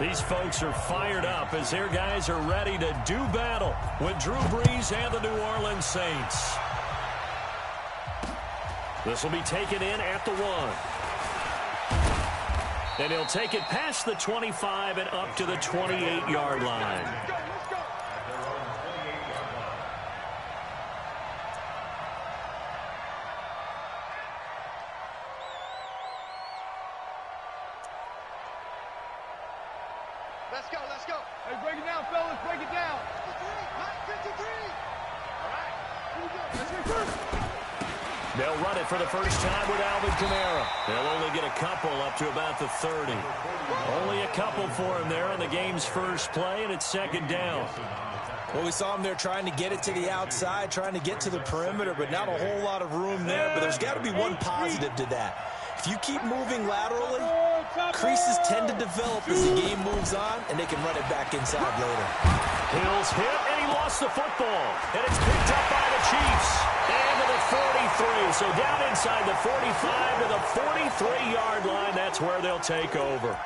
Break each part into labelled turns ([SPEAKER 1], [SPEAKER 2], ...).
[SPEAKER 1] These folks are fired up as their guys are ready to do battle with Drew Brees and the New Orleans Saints. This will be taken in at the 1. And he'll take it past the 25 and up to the 28-yard line.
[SPEAKER 2] Let's go, let's go. Hey, break it down, fellas, break it down. 53. All right, here we go. Let's go first.
[SPEAKER 1] They'll run it for the first time with Alvin Kamara. They'll only get a couple up to about the 30. Only a couple for him there on the game's first play, and it's second down.
[SPEAKER 3] Well, we saw him there trying to get it to the outside, trying to get to the perimeter, but not a whole lot of room there. But there's got to be one positive to that. If you keep moving laterally, creases tend to develop as the game moves on, and they can run it back inside later.
[SPEAKER 1] Hill's hit, and he lost the football. And it's picked up by the Chiefs. And to the 43. So down inside the 45 to the 43-yard line. That's where they'll take over.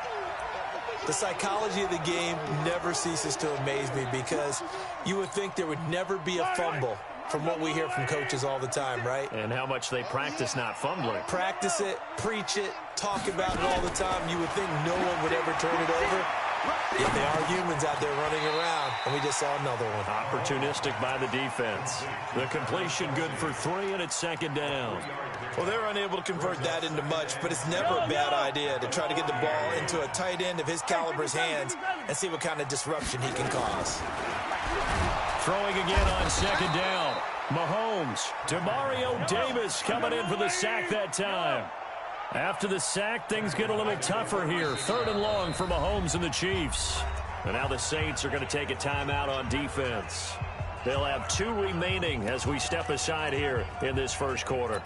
[SPEAKER 3] The psychology of the game never ceases to amaze me because you would think there would never be a fumble from what we hear from coaches all the time, right?
[SPEAKER 1] And how much they practice not fumbling.
[SPEAKER 3] Practice it, preach it, talk about it all the time. You would think no one would ever turn it over. Yet they are humans out there running around, and we just saw another one.
[SPEAKER 1] Opportunistic by the defense. The completion good for 3, and it's second down.
[SPEAKER 3] Well, they're unable to convert that into much, but it's never a bad idea to try to get the ball into a tight end of his caliber's hands and see what kind of disruption he can cause.
[SPEAKER 1] Throwing again on second down. Mahomes. Demario Davis coming in for the sack that time. After the sack, things get a little tougher here. 3rd and long for Mahomes and the Chiefs. And now the Saints are going to take a timeout on defense. They'll have 2 remaining as we step aside here in this first quarter.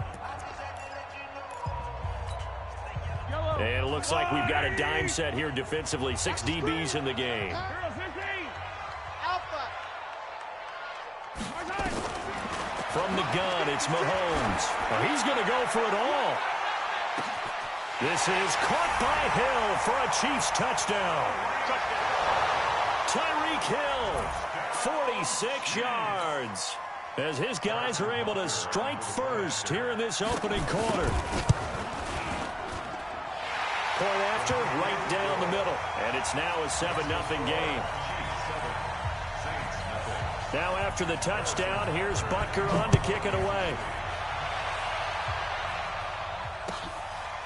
[SPEAKER 1] And it looks like we've got a dime set here defensively. 6 DBs in the game. From the gun, it's Mahomes. Oh, he's going to go for it all. This is caught by Hill for a Chiefs touchdown. Tyreek Hill, 46 yards. As his guys are able to strike first here in this opening quarter. Point after, right down the middle. And it's now a 7-0 game. Now after the touchdown, here's Butker on to kick it away.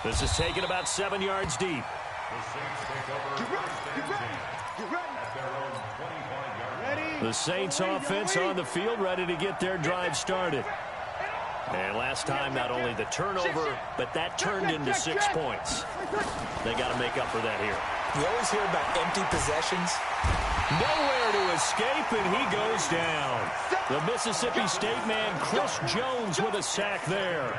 [SPEAKER 1] This is taken about 7 yards deep. The Saints offense on the field ready to get their drive started. And last time, not only the turnover, but that turned into 6 points. They got to make up for that here.
[SPEAKER 3] You always hear about empty possessions.
[SPEAKER 1] Nowhere to escape, and he goes down. The Mississippi State man, Chris Jones, with a sack there.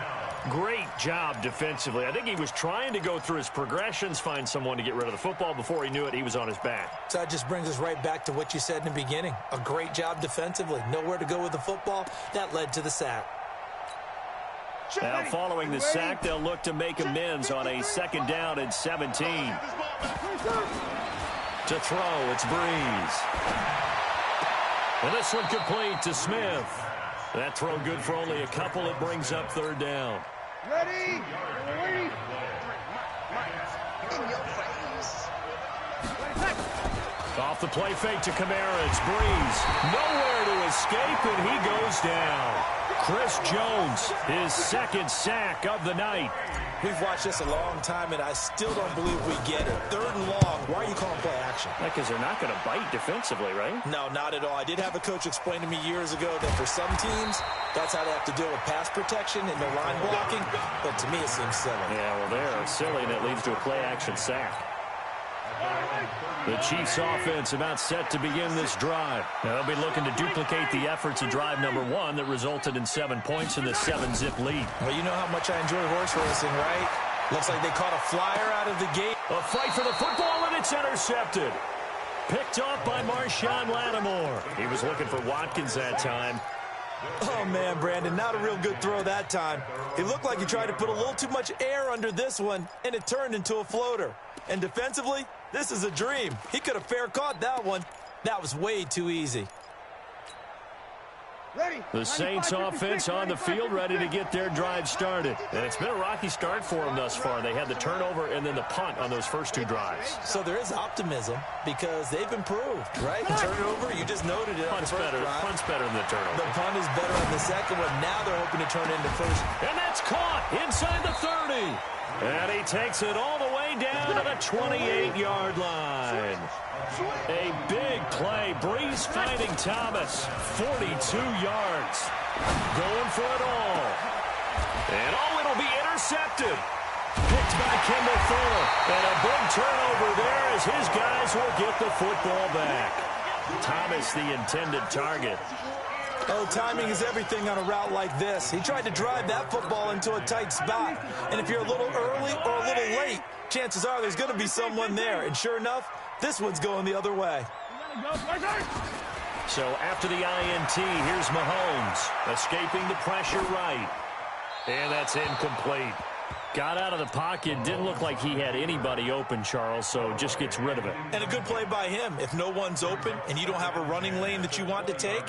[SPEAKER 1] Great job defensively. I think he was trying to go through his progressions, find someone to get rid of the football. Before he knew it, he was on his back.
[SPEAKER 3] So that just brings us right back to what you said in the beginning. A great job defensively. Nowhere to go with the football. That led to the sack.
[SPEAKER 1] Now following the sack, they'll look to make amends on a 2nd down and 17. To throw, it's Brees. And this one complete to Smith. That throw good for only a couple. It brings up 3rd down.
[SPEAKER 2] Ready? Ready?
[SPEAKER 4] In your face.
[SPEAKER 1] Off the play fake to Kamara, it's Brees. Nowhere to escape, and he goes down. Chris Jones, his 2nd sack of the night.
[SPEAKER 3] We've watched this a long time, and I still don't believe we get it. 3rd and long. Why are you calling play action?
[SPEAKER 1] Because they're not going to bite defensively, right?
[SPEAKER 3] No, not at all. I did have a coach explain to me years ago that for some teams, that's how they have to deal with pass protection and their line blocking. But to me, it seems silly.
[SPEAKER 1] Yeah, well, they're silly, and it leads to a play action sack. The Chiefs offense about set to begin this drive. Now they'll be looking to duplicate the efforts of drive number 1 that resulted in 7 points in the 7-zip lead.
[SPEAKER 3] Well, you know how much I enjoy horse racing, right? Looks like they caught a flyer out of the gate.
[SPEAKER 1] A fight for the football, and it's intercepted. Picked off by Marshawn Lattimore. He was looking for Watkins that time.
[SPEAKER 3] Oh, man, Brandon, not a real good throw that time. It looked like he tried to put a little too much air under this one, and it turned into a floater. And defensively, This is a dream. He could have fair caught that one. That was way too easy.
[SPEAKER 1] The Saints offense on the field, ready to get their drive started. And it's been a rocky start for them thus far. They had the turnover and then the punt on those first two drives.
[SPEAKER 3] So there is optimism because they've improved, right? The turnover, you just noted it.
[SPEAKER 1] Punt's better than the turnover.
[SPEAKER 3] The punt is better on the second one. Now they're hoping to turn it into first.
[SPEAKER 1] And that's caught inside the 30. And he takes it all the way down to the 28-yard line. A big play. Breeze finding Thomas. 42 yards. Going for it all. And it'll be intercepted. Picked by Kendall Fuller. And a big turnover there as his guys will get the football back. Thomas the intended target.
[SPEAKER 3] Oh, timing is everything on a route like this. He tried to drive that football into a tight spot. And if you're a little early or a little late, chances are there's going to be someone there. And sure enough, this one's going the other way.
[SPEAKER 1] So after the INT, here's Mahomes. Escaping the pressure right. And that's incomplete. Got out of the pocket. Didn't look like he had anybody open, Charles, so just gets rid of it.
[SPEAKER 3] And a good play by him. If no one's open and you don't have a running lane that you want to take,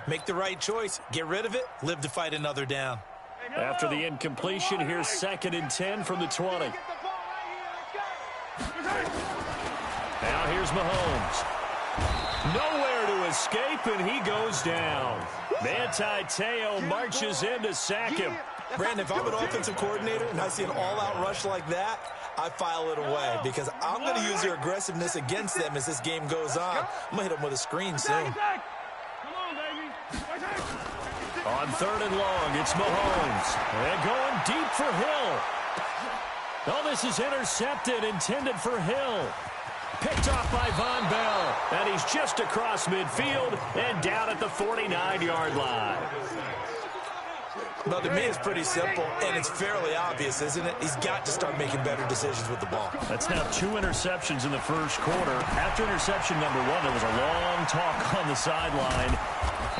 [SPEAKER 3] make the right choice. Get rid of it. Live to fight another down.
[SPEAKER 1] After the incompletion, here's 2nd and 10 from the 20. Now here's Mahomes. Nowhere to escape, and he goes down. Manti Te'o marches in to sack him.
[SPEAKER 3] Brandon, if I'm an offensive coordinator and I see an all-out rush like that, I file it away because I'm going to use their aggressiveness against them as this game goes on. I'm going to hit them with a screen soon.
[SPEAKER 1] On 3rd and long, it's Mahomes. And going deep for Hill. Oh, this is intercepted, intended for Hill. Picked off by Von Bell. And he's just across midfield and down at the 49-yard line.
[SPEAKER 3] Well, to me, it's pretty simple, and it's fairly obvious, isn't it? He's got to start making better decisions with the ball.
[SPEAKER 1] That's now 2 interceptions in the first quarter. After interception number 1, there was a long talk on the sideline.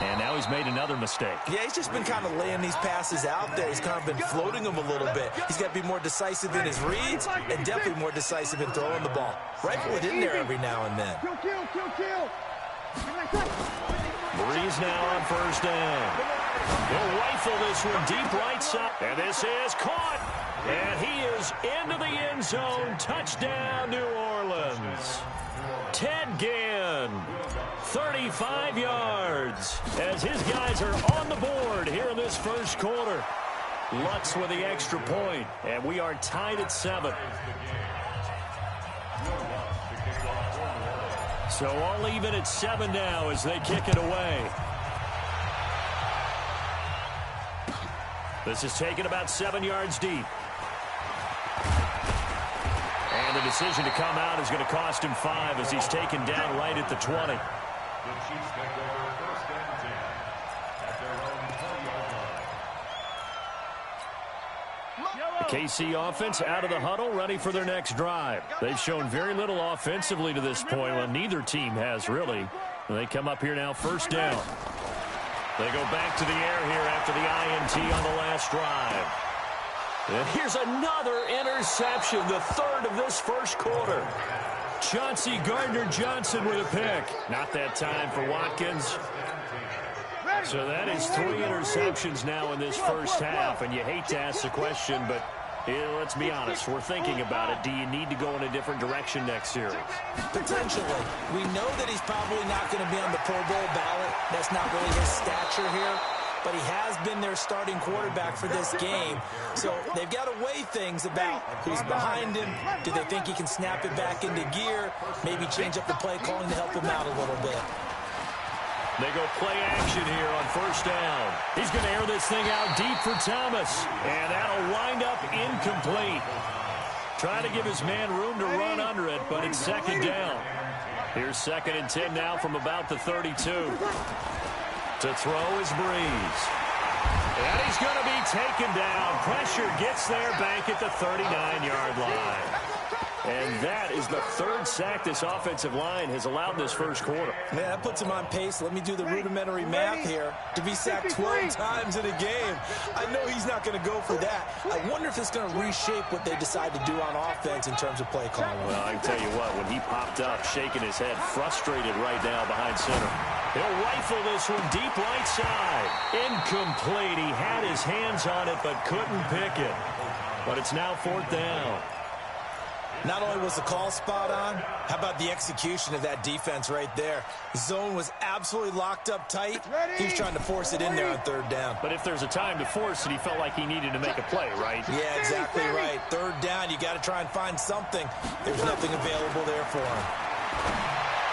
[SPEAKER 1] And now he's made another mistake.
[SPEAKER 3] Yeah, he's just been kind of laying these passes out there. He's kind of been floating them a little bit. He's got to be more decisive in his reads and definitely more decisive in throwing the ball. Rifle it in there every now and then.
[SPEAKER 2] Kill.
[SPEAKER 1] Breeze now on 1st down. He'll rifle this one deep right side. And this is caught. And he is into the end zone. Touchdown, New Orleans. Ted Ginn, 35 yards, as his guys are on the board here in this first quarter. Lutz with the extra point, and we are tied at 7. So all even at 7 now as they kick it away. This is taken about 7 yards deep. And the decision to come out is going to cost him 5 as he's taken down right at the 20. The KC offense out of the huddle, ready for their next drive. They've shown very little offensively to this point. Well, neither team has really. They come up here now 1st down. They go back to the air here after the INT on the last drive. And here's another interception, the 3rd of this first quarter. Chauncey Gardner-Johnson with a pick. Not that time for Watkins. So that is 3 interceptions now in this first half. And you hate to ask the question, but let's be honest. We're thinking about it. Do you need to go in a different direction next series?
[SPEAKER 3] Potentially. We know that he's probably not going to be on the Pro Bowl ballot. That's not really his stature here. But he has been their starting quarterback for this game. So they've got to weigh things about who's behind him. Do they think he can snap it back into gear? Maybe change up the play calling to help him out a little bit.
[SPEAKER 1] They go play action here on 1st down. He's going to air this thing out deep for Thomas. And that'll wind up incomplete. Trying to give his man room to run under it, but it's 2nd down. Here's 2nd and 10 now from about the 32. To throw is Breeze. And he's going to be taken down. Pressure gets there back at the 39-yard line. And that is the third sack this offensive line has allowed in this first quarter.
[SPEAKER 3] Man, that puts him on pace. Let me do the rudimentary math here. To be sacked 12 times in a game. I know he's not going to go for that. I wonder if it's going to reshape what they decide to do on offense in terms of play calling.
[SPEAKER 1] Well, I can tell you what, when he popped up, shaking his head, frustrated right now behind center. He'll rifle this one deep right side. Incomplete. He had his hands on it, but couldn't pick it. But it's now 4th down.
[SPEAKER 3] Not only was the call spot on, how about the execution of that defense right there? The zone was absolutely locked up tight. He was trying to force it in there on 3rd down.
[SPEAKER 1] But if there's a time to force it, he felt like he needed to make a play, right?
[SPEAKER 3] Yeah, exactly right. 3rd down, you got to try and find something. There's nothing available there for him.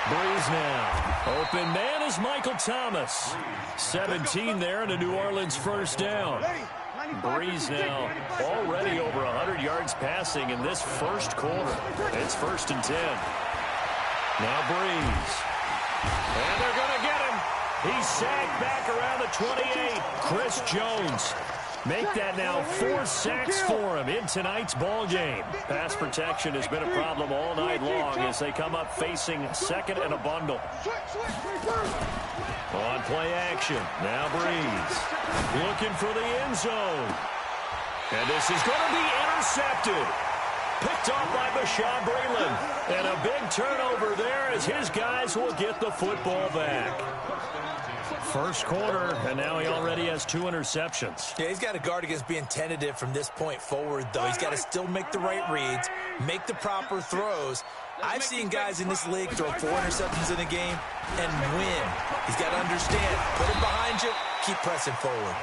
[SPEAKER 1] Breeze now. Open man is Michael Thomas. 17 there and a New Orleans 1st down. Breeze now already over 100 yards passing in this first quarter. It's 1st and 10. Now Breeze. And they're going to get him. He's sacked back around the 28. Chris Jones. Make that now 4 sacks for him in tonight's ball game. Pass protection has been a problem all night long as they come up facing 2nd and a bundle. On play action. Now Breeze. Looking for the end zone. And this is going to be intercepted. Picked off by Bashaud Breeland. And a big turnover there as his guys will get the football back. First quarter, and now he already has 2 interceptions.
[SPEAKER 3] Yeah, he's got to guard against being tentative from this point forward, though. He's got to still make the right reads, make the proper throws. I've seen guys in this league throw 4 interceptions in a game and win. He's got to understand, put it behind you, keep pressing forward.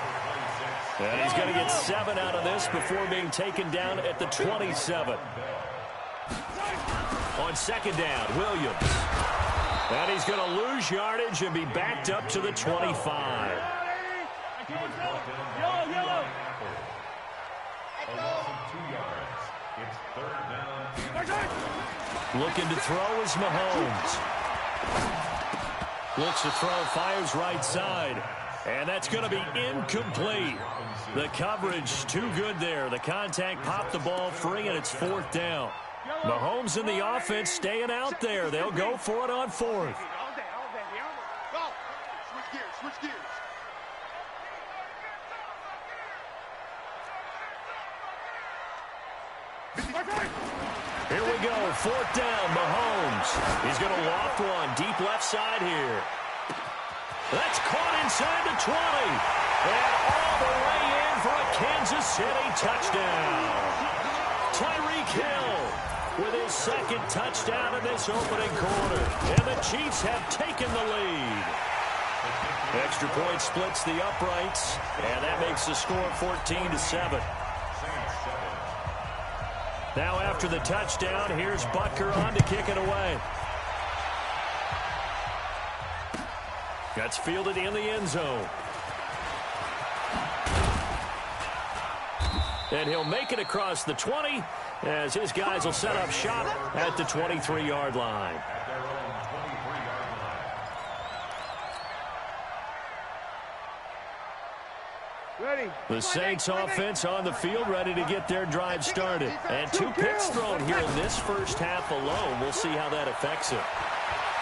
[SPEAKER 1] And he's going to get 7 out of this before being taken down at the 27. On 2nd down, Williams. And he's going to lose yardage and be backed up to the 25. Looking to throw is Mahomes. Looks to throw, fires right side. And that's going to be incomplete. The coverage too good there. The contact popped the ball free, and it's 4th down. Mahomes and the offense staying out there. They'll go for it on 4th.
[SPEAKER 2] Switch gears.
[SPEAKER 1] Here we go, 4th down, Mahomes. He's going to loft one deep left side here. That's caught inside the 20. And all the way in for a Kansas City touchdown. Tyreek Hill with his 2nd touchdown in this opening quarter. And the Chiefs have taken the lead. Extra point splits the uprights, and that makes the score 14-7. Now after the touchdown, here's Butker on to kick it away. That's fielded in the end zone. And he'll make it across the 20 as his guys will set up shop at the 23-yard line. The Saints offense on the field ready to get their drive started. And 2 picks thrown here in this first half alone. We'll see how that affects him.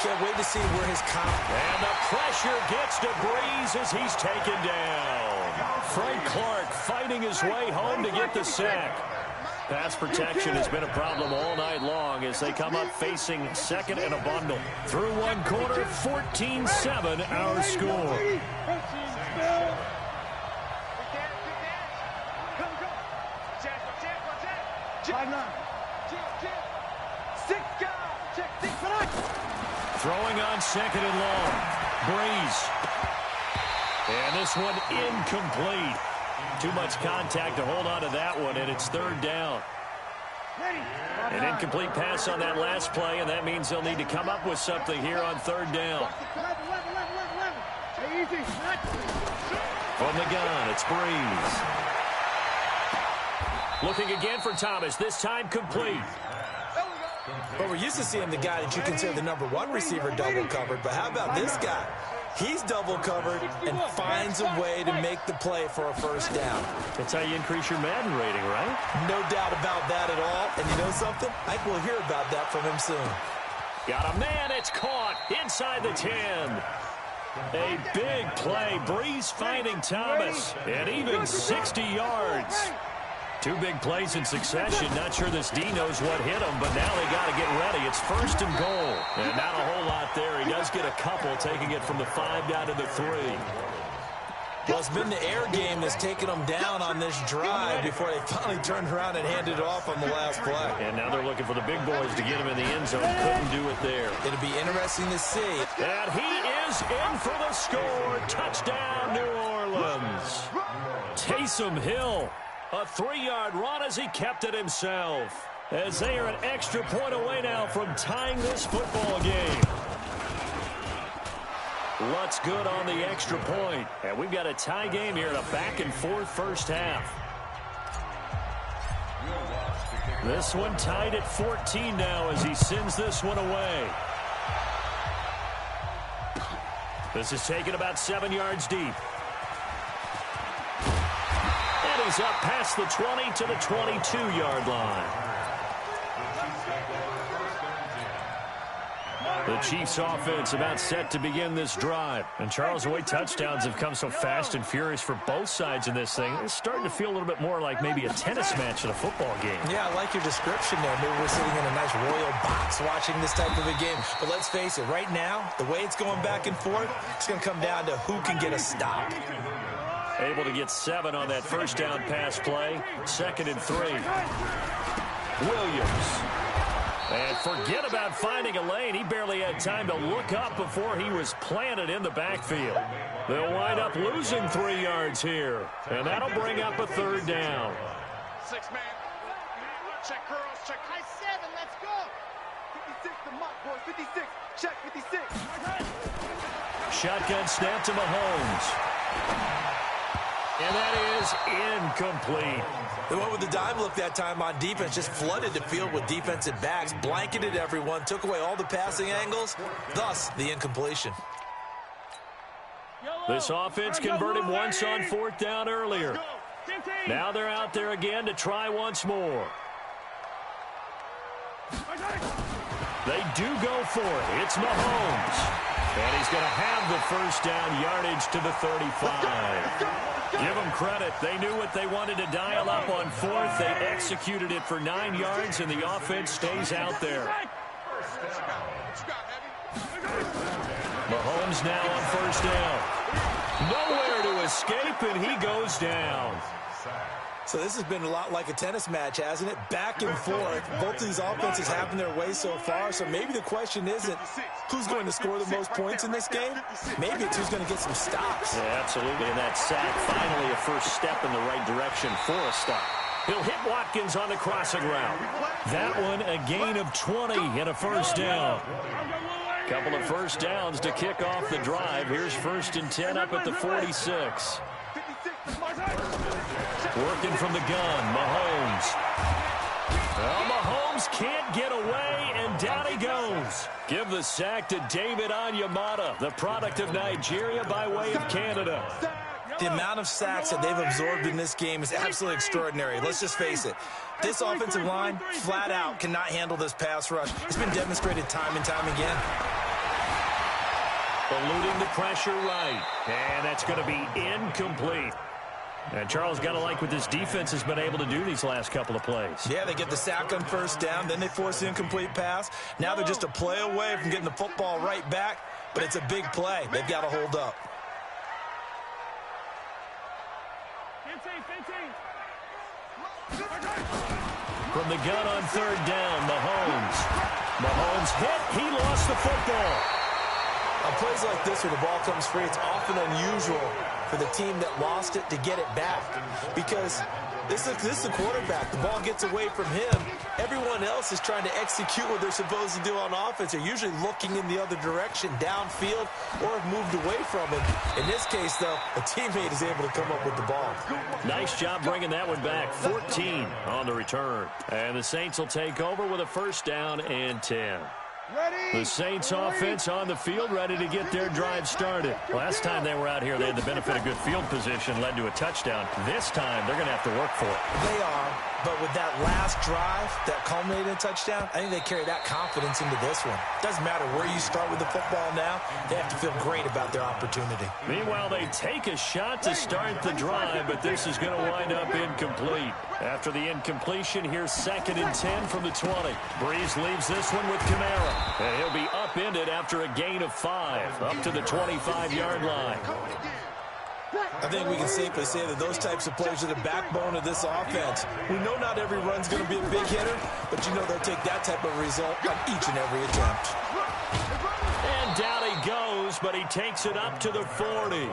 [SPEAKER 3] Can't wait to see where his
[SPEAKER 1] And the pressure gets to Breeze as he's taken down. Frank Clark fighting his way home to get the sack. Pass protection has been a problem all night long as they come up facing 2nd and a bundle. Through 1 quarter, 14-7 our score. Throwing on 2nd and long. Breeze. And this one incomplete. Too much contact to hold on to that one, and it's 3rd down. An incomplete pass on that last play, and that means they'll need to come up with something here on 3rd down. From the gun, it's Breeze. Looking again for Thomas, this time complete.
[SPEAKER 3] Well, we're used to seeing the guy that you consider the #1 receiver double covered, but how about this guy? He's double covered and finds a way to make the play for a first down.
[SPEAKER 1] That's how you increase your Madden rating, right?
[SPEAKER 3] No doubt about that at all. And you know something? I think we'll hear about that from him soon.
[SPEAKER 1] Got a man. It's caught inside the 10. A big play. Breeze finding Thomas. And even 60 yards. Two big plays in succession. Not sure this D knows what hit him, but now they got to get ready. It's 1st and goal. And not a whole lot there. He does get a couple, taking it from the 5 down to the 3.
[SPEAKER 3] Well, it's been the air game that's taken them down on this drive before they finally turned around and handed it off on the last play.
[SPEAKER 1] And now they're looking for the big boys to get him in the end zone. Couldn't do it there.
[SPEAKER 3] It'll be interesting to see.
[SPEAKER 1] And he is in for the score. Touchdown, New Orleans. Taysom Hill. A 3-yard run as he kept it himself. As they are an extra point away now from tying this football game. Lutz good on the extra point. And we've got a tie game here in a back-and-forth first half. This one tied at 14 now as he sends this one away. This is taken about 7 yards deep. And he's up past the 20 to the 22-yard line. The Chiefs offense about set to begin this drive. And Charles, the way touchdowns have come so fast and furious for both sides in this thing, it's starting to feel a little bit more like maybe a tennis match in a football game.
[SPEAKER 3] Yeah, I like your description there. Maybe we're sitting in a nice royal box watching this type of a game. But let's face it, right now, the way it's going back and forth, it's going to come down to who can get a stop.
[SPEAKER 1] Able to get 7 on that first down pass play. 2nd and 3. Williams. And forget about finding a lane. He barely had time to look up before he was planted in the backfield. They'll wind up losing 3 yards here. And that'll bring up a 3rd down.
[SPEAKER 2] 6 man. Check curls, check. High 7, let's go. 56 to Mott, boys. 56. Check 56.
[SPEAKER 1] Shotgun snap to Mahomes. And that is incomplete.
[SPEAKER 3] They went with the dime look that time on defense, just flooded the field with defensive backs, blanketed everyone, took away all the passing angles, thus the incompletion.
[SPEAKER 1] This offense converted once on 4th down earlier. Now they're out there again to try once more. They do go for it. It's Mahomes. And he's going to have the first down yardage to the 35. Give them credit. They knew what they wanted to dial up on 4th. They executed it for 9 yards, and the offense stays out there. Mahomes now on 1st down. Nowhere to escape, and he goes down.
[SPEAKER 3] So this has been a lot like a tennis match, hasn't it? Back and forth. Both of these offenses having their way so far. So maybe the question isn't who's going to score the most points in this game. Maybe it's who's going to get some stops.
[SPEAKER 1] Yeah, absolutely. And that sack finally a first step in the right direction for a stop. He'll hit Watkins on the crossing route. That one a gain of 20 and a first down. Couple of first downs to kick off the drive. Here's 1st and 10 up at the 46. Working from the gun, Mahomes. Well, Mahomes can't get away, and down he goes. Give the sack to David Onyemata, the product of Nigeria by way of Canada.
[SPEAKER 3] The amount of sacks that they've absorbed in this game is absolutely extraordinary. Let's just face it. This offensive line, flat out, cannot handle this pass rush. It's been demonstrated time and time again.
[SPEAKER 1] Eluding the pressure right. And that's going to be incomplete. And Charles, got to like what this defense has been able to do these last couple of plays.
[SPEAKER 3] Yeah, they get the sack on 1st down, then they force the incomplete pass. Now they're just a play away from getting the football right back, but it's a big play. They've got to hold up.
[SPEAKER 1] From the gun on 3rd down, Mahomes. Mahomes hit. He lost the football.
[SPEAKER 3] On plays like this where the ball comes free, it's often unusual for the team that lost it to get it back because this is the quarterback. The ball gets away from him. Everyone else is trying to execute what they're supposed to do on offense. They're usually looking in the other direction, downfield, or have moved away from him. In this case, though, a teammate is able to come up with the ball.
[SPEAKER 1] Nice job bringing that one back. 14 on the return. And the Saints will take over with a 1st down and 10. The Saints offense on the field, ready to get their drive started. Last time they were out here, they had the benefit of good field position, led to a touchdown. This time, they're going to have to work for it.
[SPEAKER 3] They are, but with that last drive that culminated in a touchdown, I think they carry that confidence into this one. Doesn't matter where you start with the football now, they have to feel great about their opportunity.
[SPEAKER 1] Meanwhile, they take a shot to start the drive, but this is going to wind up incomplete. After the incompletion, here's 2nd and 10 from the 20. Breeze leaves this one with Kamara. And he'll be upended after a gain of 5, up to the 25-yard line.
[SPEAKER 3] I think we can safely say that those types of players are the backbone of this offense. We know not every run's going to be a big hitter, but you know they'll take that type of result on each and every attempt.
[SPEAKER 1] And down he goes, but he takes it up to the 40.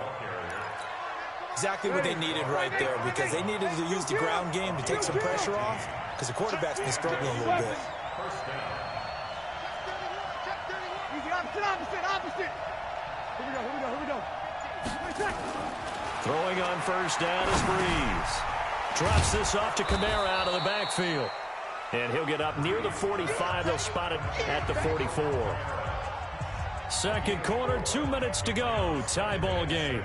[SPEAKER 3] Exactly what they needed right there, because they needed to use the ground game to take some pressure off, because the quarterback's been struggling a little bit.
[SPEAKER 2] Opposite. Here we go.
[SPEAKER 1] Throwing on first down is Breeze. Drops this off to Kamara out of the backfield. And he'll get up near the 45. They'll spot it at the 44. Second quarter, 2 minutes to go. Tie ball game.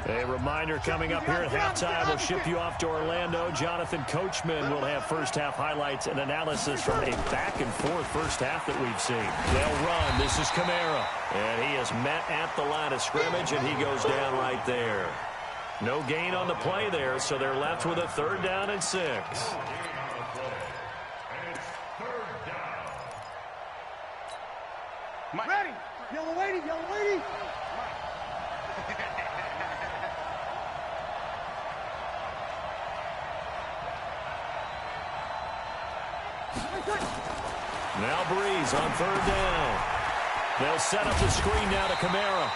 [SPEAKER 1] A reminder coming up here at halftime. We'll ship you off to Orlando. Jonathan Coachman will have first-half highlights and analysis from a back-and-forth first half that we've seen. They'll run. This is Kamara. And he is met at the line of scrimmage, and he goes down right there. No gain on the play there, so they're left with a 3rd down and 6.
[SPEAKER 2] Ready. Yellow lady.
[SPEAKER 1] Now Breeze on 3rd down. They'll set up the screen now to Kamara.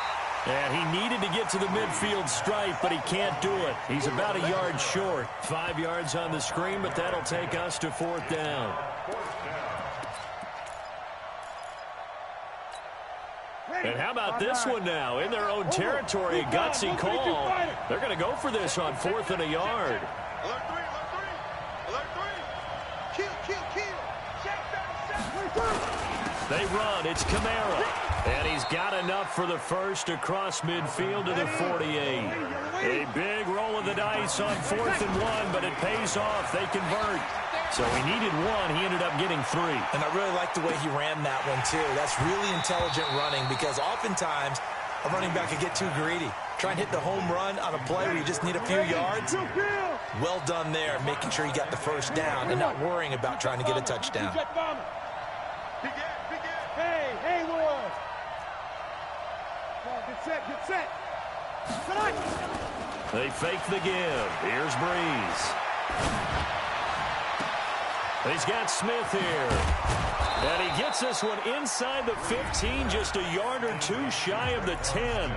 [SPEAKER 1] And he needed to get to the midfield stripe, but he can't do it. He's about a yard short. 5 yards on the screen, but that'll take us to 4th down. And how about this one now? In their own territory, a gutsy call. They're going to go for this on 4th and a yard.
[SPEAKER 2] Alert 3. Kill.
[SPEAKER 1] They run. It's Kamara. And he's got enough for the first across midfield to the 48. A big roll of the dice on 4th and 1, but it pays off. They convert. So he needed 1. He ended up getting 3.
[SPEAKER 3] And I really like the way he ran that one, too. That's really intelligent running, because oftentimes a running back can get too greedy. Try and hit the home run on a play where you just need a few yards. Well done there, making sure you got the first down and not worrying about trying to get a touchdown.
[SPEAKER 2] Hey, Lord. Get set.
[SPEAKER 1] They fake the give. Here's Breeze. He's got Smith here. And he gets this one inside the 15, just a yard or 2 shy of the 10.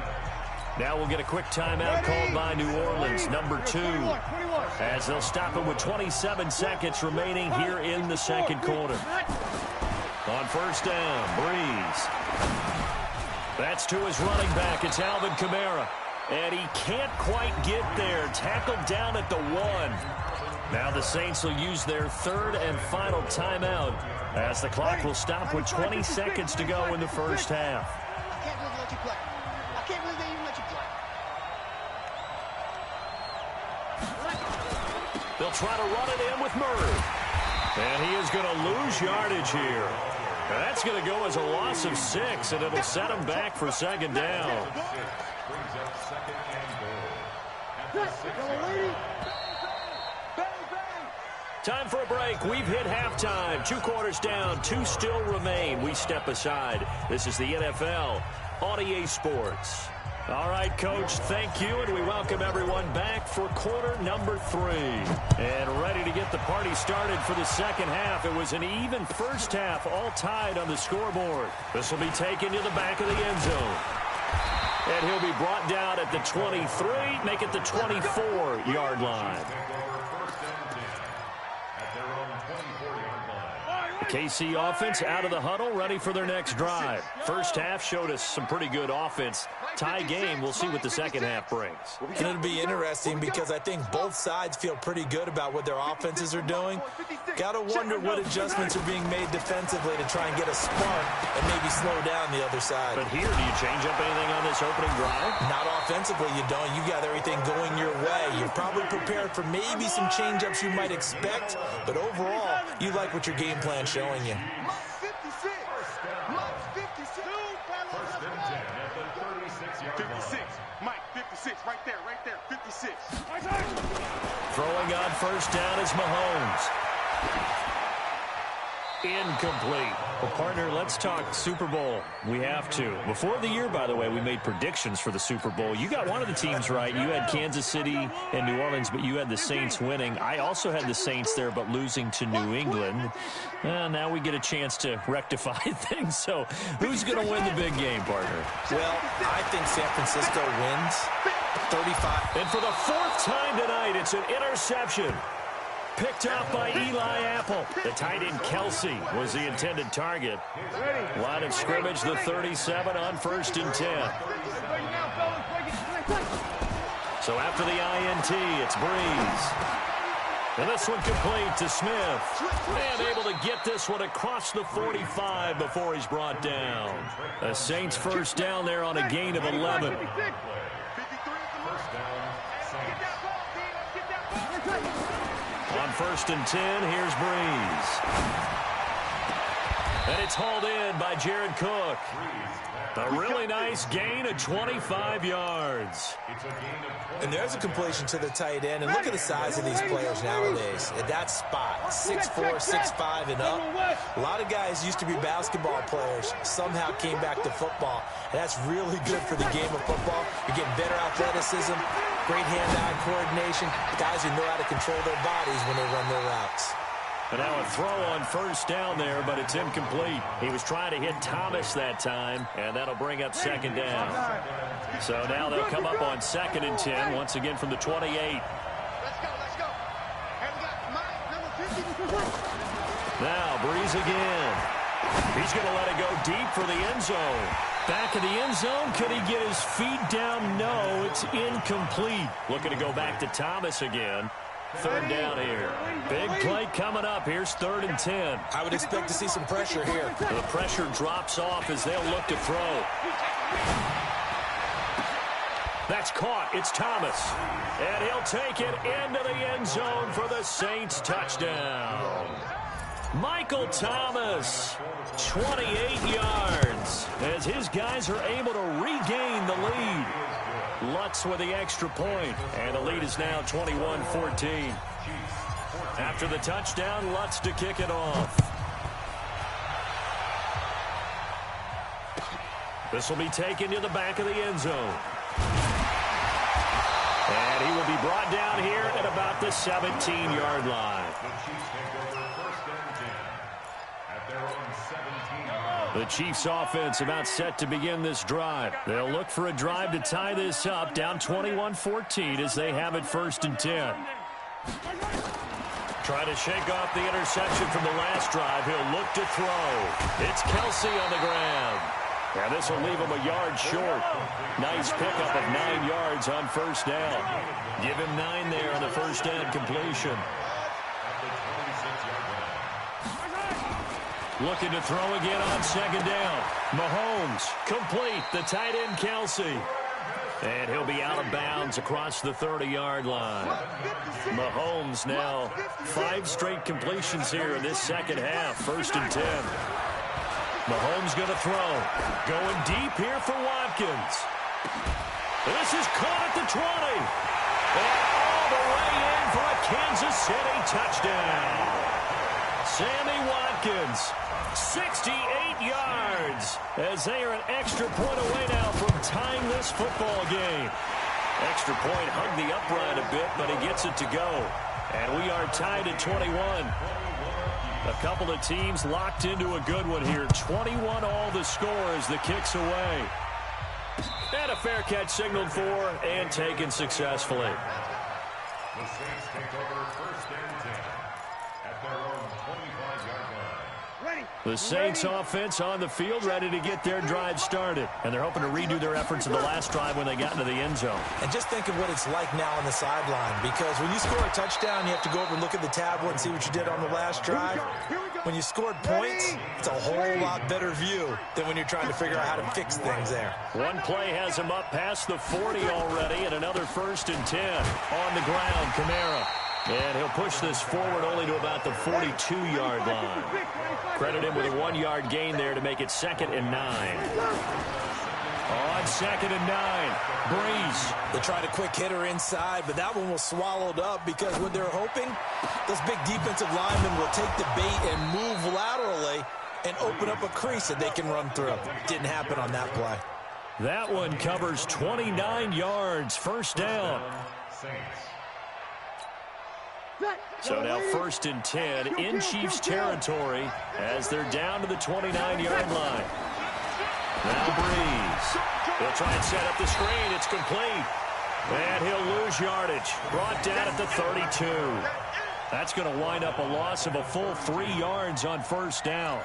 [SPEAKER 1] Now we'll get a quick timeout called by New Orleans, number 2, as they'll stop him with 27 seconds remaining here in the second quarter. On first down, Breeze. That's to his running back. It's Alvin Kamara. And he can't quite get there. Tackled down at the 1. Now the Saints will use their 3rd and final timeout, as the clock will stop with 20 seconds to go in the first half.
[SPEAKER 2] I can't believe they let you play. I can't believe they even let you play.
[SPEAKER 1] They'll try to run it in with Murray. And he is going to lose yardage here. And that's going to go as a loss of 6, and it'll set him back for 2nd down. Time for a break. We've hit halftime. 2 quarters down. 2 still remain. We step aside. This is the NFL on EA Sports. All right, Coach, thank you, and we welcome everyone back for quarter number 3. And ready to get the party started for the second half. It was an even first half, all tied on the scoreboard. This will be taken to the back of the end zone. And he'll be brought down at the 23, make it the 24-yard line. The KC offense out of the huddle, ready for their next drive. First half showed us some pretty good offense. Tie game, we'll see what the second half brings.
[SPEAKER 3] And it'll be interesting because I think both sides feel pretty good about what their offenses are doing. Got to wonder what adjustments are being made defensively to try and get a spark and maybe slow down the other side.
[SPEAKER 1] But here, do you change up anything on this opening drive?
[SPEAKER 3] Not offensively, you don't. You got everything going your way. You're probably prepared for maybe some change-ups you might expect, but overall, you like what your game plan's showing you.
[SPEAKER 2] 56. Mike, 56. Right there, 56.
[SPEAKER 1] Throwing on first down is Mahomes. Incomplete. Well, partner, let's talk Super Bowl. We have to. Before the year, by the way, we made predictions for the Super Bowl. You got one of the teams right. You had Kansas City and New Orleans, but you had the Saints winning. I also had the Saints there, but losing to New England. Now we get a chance to rectify things. So who's going to win the big game, partner?
[SPEAKER 3] Well, I think San Francisco wins 35.
[SPEAKER 1] And for the fourth time tonight, it's an interception. Picked off by Eli Apple. The tight end Kelsey was the intended target. Line of scrimmage, the 37 on 1st and 10. So after the INT, it's Breeze. And this one complete to Smith. And able to get this one across the 45 before he's brought down. The Saints first down there on a gain of 11. On 1st and 10, here's Breeze. And it's hauled in by Jared Cook. A really nice gain of 25 yards.
[SPEAKER 3] And there's a completion to the tight end. And look at the size of these players nowadays. At that spot, 6'4", 6'5", and up. A lot of guys used to be basketball players, somehow came back to football. And that's really good for the game of football. You're getting better athleticism, great hand-eye coordination, guys who know how to control their bodies when they run their routes.
[SPEAKER 1] And now a throw on first down there, but it's incomplete. He was trying to hit Thomas that time, and that'll bring up second down. So now they'll come up on 2nd and 10, once again from the 28.
[SPEAKER 2] Let's go. And we got Mike, number 50.
[SPEAKER 1] Now Breeze again. He's going to let it go deep for the end zone. Back in the end zone, could he get his feet down? No, it's incomplete. Looking to go back to Thomas again. 3rd down here. Big play coming up. Here's 3rd and 10.
[SPEAKER 3] I would expect to see some pressure here.
[SPEAKER 1] The pressure drops off as they'll look to throw. That's caught. It's Thomas. And he'll take it into the end zone for the Saints touchdown. Michael Thomas, 28 yards, as his guys are able to regain the lead. Lutz with the extra point, and the lead is now 21-14. After the touchdown, Lutz to kick it off. This will be taken to the back of the end zone. And he will be brought down here at about the 17-yard line. The Chiefs offense about set to begin this drive. They'll look for a drive to tie this up, down 21-14 as they have it 1st and 10. Trying to shake off the interception from the last drive. He'll look to throw. It's Kelsey on the ground. And this will leave him a yard short. Nice pickup of 9 yards on 1st down. Give him 9 there on the 1st down completion. Looking to throw again on 2nd down. Mahomes, complete, the tight end Kelsey. And he'll be out of bounds across the 30-yard line. Mahomes now 5 straight completions here in this second half. 1st and 10. Mahomes going to throw. Going deep here for Watkins. This is caught at the 20. And all the way in for a Kansas City touchdown. Sammy Watkins, 68 yards, as they are an extra point away now from tying this football game. Extra point hugged the upright a bit, but he gets it to go. And we are tied at 21. A couple of teams locked into a good one here. 21 all the score as the kick's away. And a fair catch signaled for and taken successfully.
[SPEAKER 4] The Saints take over 1st and 10 at their own 25-yard line.
[SPEAKER 1] The Saints offense on the field, ready to get their drive started. And they're hoping to redo their efforts in the last drive when they got into the end zone.
[SPEAKER 3] And just think of what it's like now on the sideline, because when you score a touchdown, you have to go over and look at the tablet and see what you did on the last drive. When you scored points, it's a whole lot better view than when you're trying to figure out how to fix things there.
[SPEAKER 1] One play has him up past the 40 already, and another 1st and 10 on the ground. Kamara. And he'll push this forward only to about the 42-yard line. Credit him with a 1-yard gain there to make it 2nd and 9. On 2nd and 9, Breeze.
[SPEAKER 3] They tried a quick hitter inside, but that one was swallowed up because what they're hoping, those big defensive linemen will take the bait and move laterally and open up a crease that they can run through. Didn't happen on that play.
[SPEAKER 1] That one covers 29 yards, 1st down. So now 1st and 10 in Chiefs territory as they're down to the 29-yard line. Now Breeze. He'll try and set up the screen. It's complete. And he'll lose yardage. Brought down at the 32. That's going to wind up a loss of a full 3 yards on 1st down.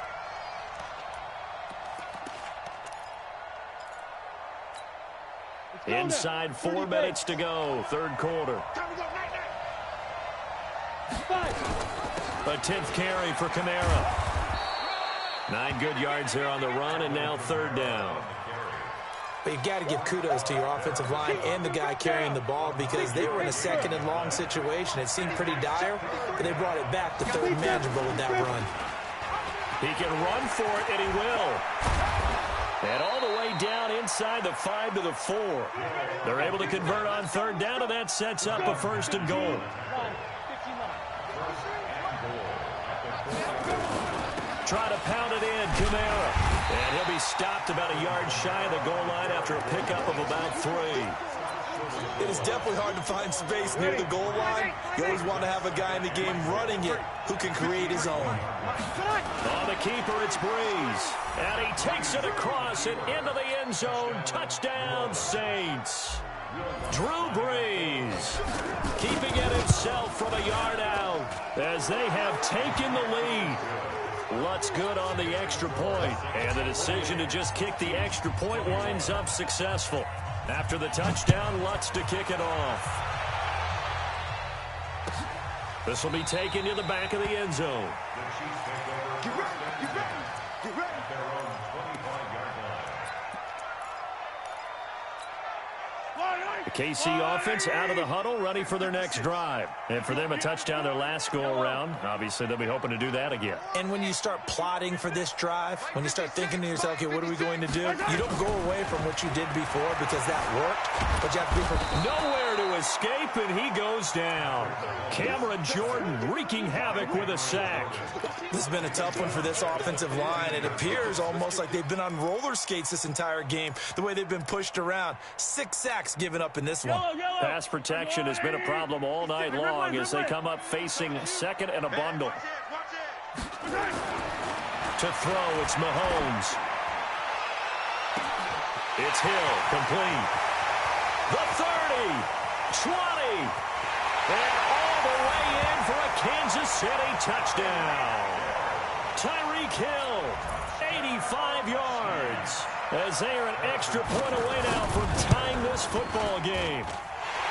[SPEAKER 1] Inside 4 minutes to go, 3rd quarter. A 10th carry for Kamara. 9 good yards there on the run, and now 3rd down.
[SPEAKER 3] But you've got to give kudos to your offensive line and the guy carrying the ball because they were in a 2nd and long situation. It seemed pretty dire, but they brought it back to 3rd and manageable with that run.
[SPEAKER 1] He can run for it, and he will. And all the way down inside the 5 to the 4. They're able to convert on 3rd down, and that sets up a 1st and goal. Try to pound it in, Kamara. And he'll be stopped about a yard shy of the goal line after a pickup of about 3.
[SPEAKER 3] It is definitely hard to find space near the goal line. You always want to have a guy in the game running it who can create his own.
[SPEAKER 1] On the keeper, it's Breeze. And he takes it across and into the end zone. Touchdown, Saints. Drew Brees keeping it himself from a yard out as they have taken the lead. Lutz good on the extra point, and the decision to just kick the extra point winds up successful. After the touchdown, Lutz to kick it off. This will be taken to the back of the end zone.
[SPEAKER 2] Get ready, get ready, get ready.
[SPEAKER 1] The KC offense out of the huddle, ready for their next drive. And for them, a touchdown their last go-around. Obviously, they'll be hoping to do that again.
[SPEAKER 3] And when you start plotting for this drive, when you start thinking to yourself, okay, what are we going to do? You don't go away from what you did before because that worked, but you have to be prepared.
[SPEAKER 1] Nowhere to escape, and he goes down. Cameron Jordan wreaking havoc with a sack.
[SPEAKER 3] This has been a tough one for this offensive line. It appears almost like they've been on roller skates this entire game, the way they've been pushed around. 6 sacks given up in this one.
[SPEAKER 1] Pass protection has been a problem all night long as they come up facing 2nd and a bundle. To throw, it's Mahomes. It's Hill, complete. The 30, 20, and all the way in for a Kansas City touchdown. Tyreek Hill, 85 yards, as they are an extra point away now from tying this football game.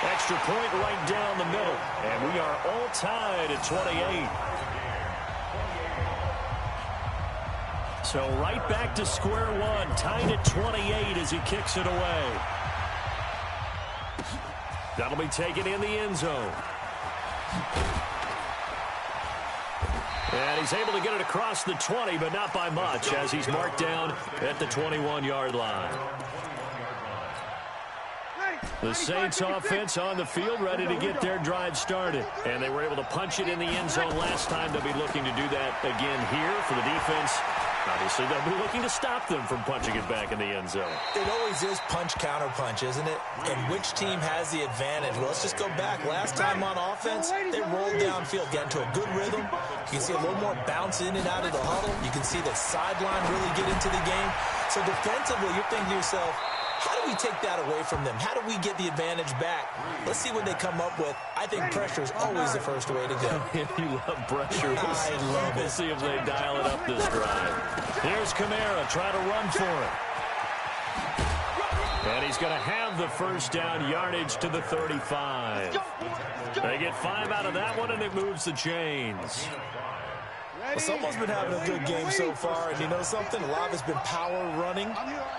[SPEAKER 1] Extra point right down the middle, and we are all tied at 28. So right back to square one, tied at 28 as he kicks it away. That'll be taken in the end zone. And he's able to get it across the 20, but not by much, as he's marked down at the 21-yard line. The Saints offense on the field, ready to get their drive started. And they were able to punch it in the end zone last time. They'll be looking to do that again here for the defense. Obviously, they'll be looking to stop them from punching it back in the end zone.
[SPEAKER 3] It always is punch-counter-punch, isn't it? And which team has the advantage? Well, let's just go back. Last time on offense, they rolled downfield, got into a good rhythm. You can see a little more bounce in and out of the huddle. You can see the sideline really get into the game. So defensively, you're thinking to yourself, How do we take that away from them? How do we get the advantage back? Let's see what they come up with. I think pressure is always the first way to go.
[SPEAKER 1] You love pressure.
[SPEAKER 3] I love it.
[SPEAKER 1] We'll see if they dial it up this drive. Here's Kamara trying to run for it. And he's going to have the first down, yardage to the 35. They get 5 out of that one, and it moves the chains.
[SPEAKER 3] Well, someone's been having a good game so far, and you know something? A lot of it's been power running.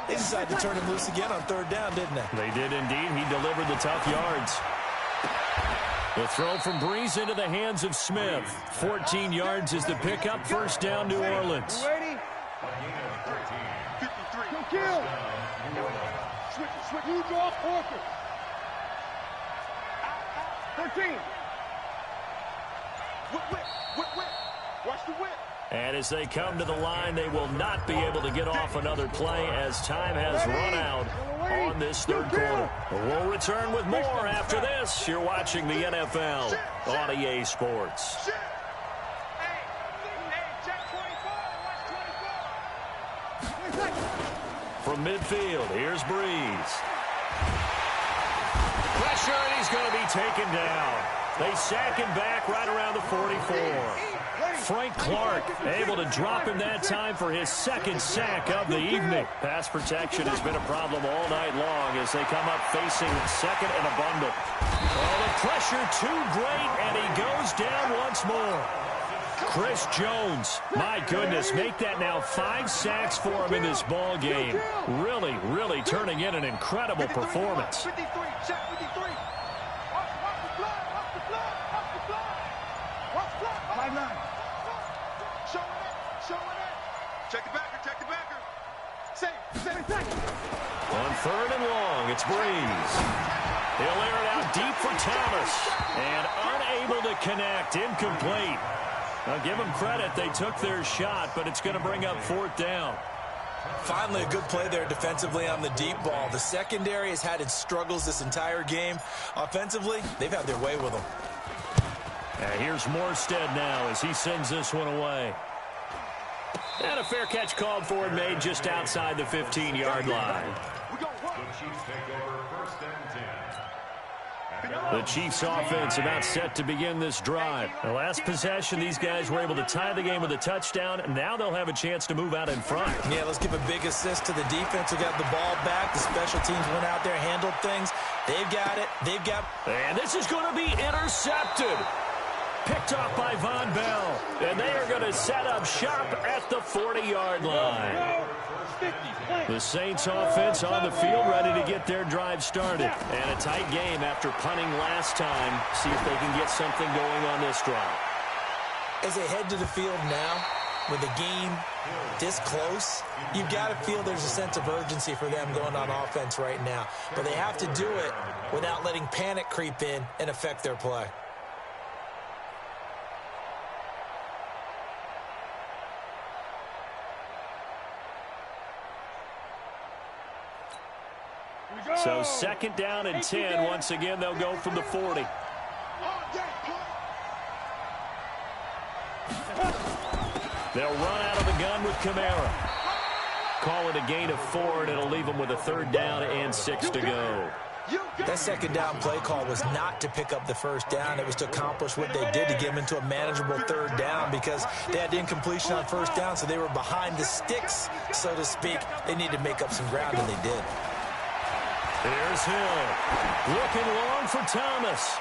[SPEAKER 3] They decided to turn him loose again on 3rd down, didn't they?
[SPEAKER 1] They did indeed. He delivered the tough yards. The throw from Breeze into the hands of Smith. 14 yards is the pickup. First down, New Orleans.
[SPEAKER 2] Ready? 53. Go kill. Switch. You draw Parker. 13. Whip. Watch the whip.
[SPEAKER 1] And as they come to the line, they will not be able to get off another play as time has run out on this 3rd quarter. We'll return with more after this. You're watching the NFL on EA Sports. From midfield, here's Breeze. Pressure, and he's going to be taken down. They sack him back right around the 44. Frank Clark able to drop him that time for his 2nd sack of the evening. Pass protection has been a problem all night long as they come up facing 2nd and a bundle. Oh, the pressure too great, and he goes down once more. Chris Jones, my goodness, make that now 5 sacks for him in this ball game. Really turning in an incredible performance.
[SPEAKER 2] 53, check 53. Watch the block. 5-9. Showing it. Check the backer. Save.
[SPEAKER 1] On 3rd and long, it's Breeze. He'll air it out deep for Thomas. And unable to connect, incomplete. Now give them credit, they took their shot, but it's going to bring up 4th down.
[SPEAKER 3] Finally, a good play there defensively on the deep ball. The secondary has had its struggles this entire game. Offensively, they've had their way with them.
[SPEAKER 1] And here's Morstead now as he sends this one away. And a fair catch called for and made just outside the 15-yard line. The Chiefs offense about set to begin this drive. The last possession, these guys were able to tie the game with a touchdown. Now they'll have a chance to move out in front.
[SPEAKER 3] Yeah, let's give a big assist to the defense who got the ball back. The special teams went out there, handled things. They've got it.
[SPEAKER 1] And this is going to be intercepted. Picked off by Von Bell. And they are going to set up shop at the 40-yard line. The Saints offense on the field ready to get their drive started. And a tight game after punting last time. See if they can get something going on this drive.
[SPEAKER 3] As they head to the field now, with the game this close, you've got to feel there's a sense of urgency for them going on offense right now. But they have to do it without letting panic creep in and affect their play.
[SPEAKER 1] So 2nd down and 10. Once again, they'll go from the 40. They'll run out of the gun with Kamara. Call it a gain of 4, and it'll leave them with a 3rd down and 6 to go.
[SPEAKER 3] That 2nd down play call was not to pick up the 1st down. It was to accomplish what they did to get them into a manageable 3rd down because they had incompletion on 1st down, so they were behind the sticks, so to speak. They needed to make up some ground, and they did.
[SPEAKER 1] Here's Hill. Looking long for Thomas.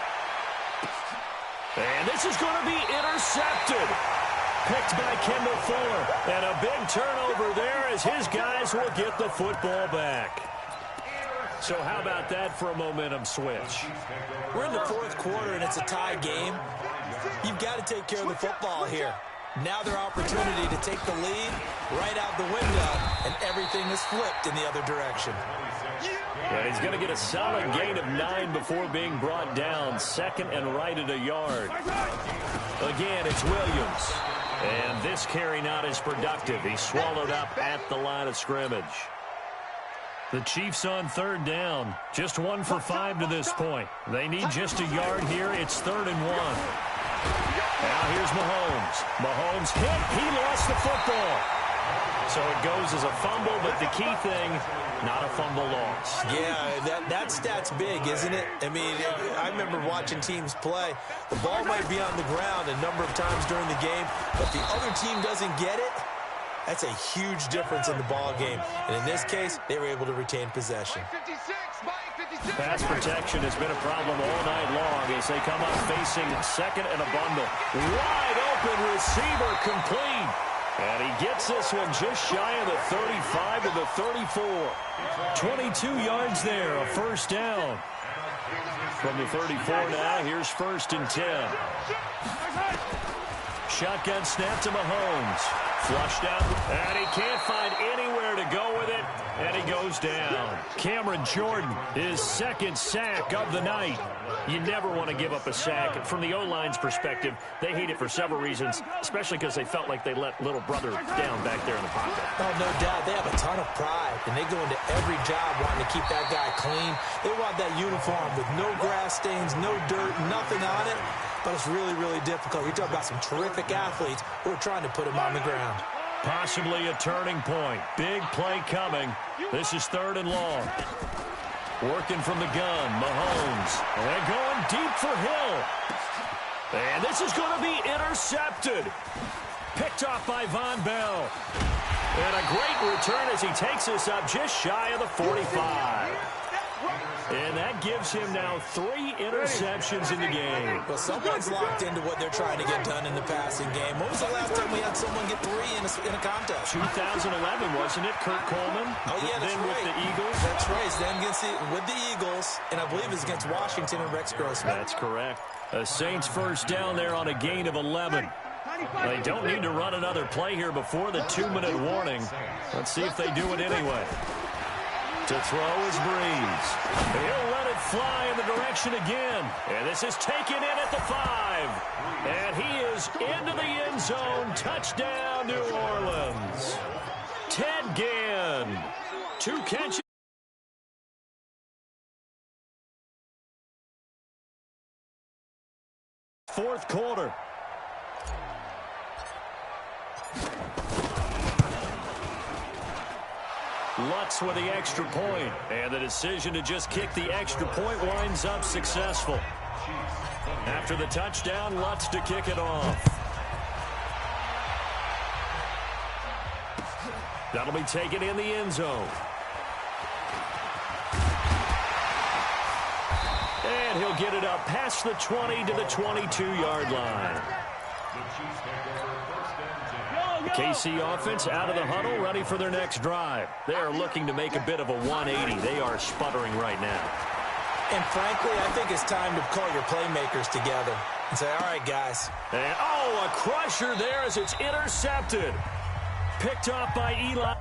[SPEAKER 1] And this is going to be intercepted. Picked by Kendall Fuller. And a big turnover there as his guys will get the football back. So how about that for a momentum switch?
[SPEAKER 3] We're in the 4th quarter, and it's a tie game. You've got to take care of the football here. Now their opportunity to take the lead right out the window, and everything is flipped in the other direction.
[SPEAKER 1] And he's going to get a solid gain of 9 before being brought down. 2nd and right at a yard. Again, it's Williams. And this carry not as productive. He's swallowed up at the line of scrimmage. The Chiefs on 3rd down. Just 1 for 5 to this point. They need just a yard here. It's 3rd and 1. Now here's Mahomes. Mahomes hit. He lost the football. So it goes as a fumble, but the key thing, not a fumble loss.
[SPEAKER 3] Yeah, that stat's big, isn't it? I mean, I remember watching teams play. The ball might be on the ground a number of times during the game, but the other team doesn't get it. That's a huge difference in the ball game. And in this case, they were able to retain possession.
[SPEAKER 1] Pass protection has been a problem all night long as they come up facing second and a bundle. Wide open receiver complete. And he gets this one just shy of the 35 to the 34. 22 yards there, a first down. From the 34 now, here's 1st and 10. Shotgun snap to Mahomes. Flushed out, and he can't find anywhere to go with it, and he goes down. Cameron Jordan, his 2nd sack of the night. You never want to give up a sack. From the O-line's perspective, they hate it for several reasons, especially because they felt like they let little brother down back there in the pocket.
[SPEAKER 3] Oh, no doubt. They have a ton of pride, and they go into every job wanting to keep that guy clean. They want that uniform with no grass stains, no dirt, nothing on it. But it's really, really difficult. You're talking about some terrific athletes who are trying to put him on the ground.
[SPEAKER 1] Possibly a turning point. Big play coming. This is 3rd and long. Working from the gun, Mahomes. And going deep for Hill. And this is going to be intercepted. Picked off by Von Bell. And a great return as he takes us up just shy of the 45. And that gives him now 3 interceptions in the game.
[SPEAKER 3] Well, someone's locked into what they're trying to get done in the passing game. When was the last time we had someone get 3 in a contest?
[SPEAKER 1] 2011, wasn't it? Kurt Coleman?
[SPEAKER 3] Oh, yeah, that's
[SPEAKER 1] then
[SPEAKER 3] right.
[SPEAKER 1] With the Eagles?
[SPEAKER 3] That's right. Then with the Eagles, and I believe it's against Washington and Rex Grossman.
[SPEAKER 1] That's correct. A Saints first down there on a gain of 11. They don't need to run another play here before the 2-minute warning. Let's see if they do it anyway. To throw is Breeze. He'll let it fly in the direction again. And this is taken in at the 5. And he is into the end zone. Touchdown, New Orleans. Ted Ginn. 2 catches. Fourth quarter. Lutz with the extra point, and the decision to just kick the extra point winds up successful. After the touchdown, Lutz to kick it off. That'll be taken in the end zone. And he'll get it up past the 20 to the 22-yard line. The KC offense out of the huddle, ready for their next drive. They are looking to make a bit of a 180. They are sputtering right now.
[SPEAKER 3] And frankly, I think it's time to call your playmakers together and say, all right, guys.
[SPEAKER 1] And, a crusher there as it's intercepted. Picked off by Eli.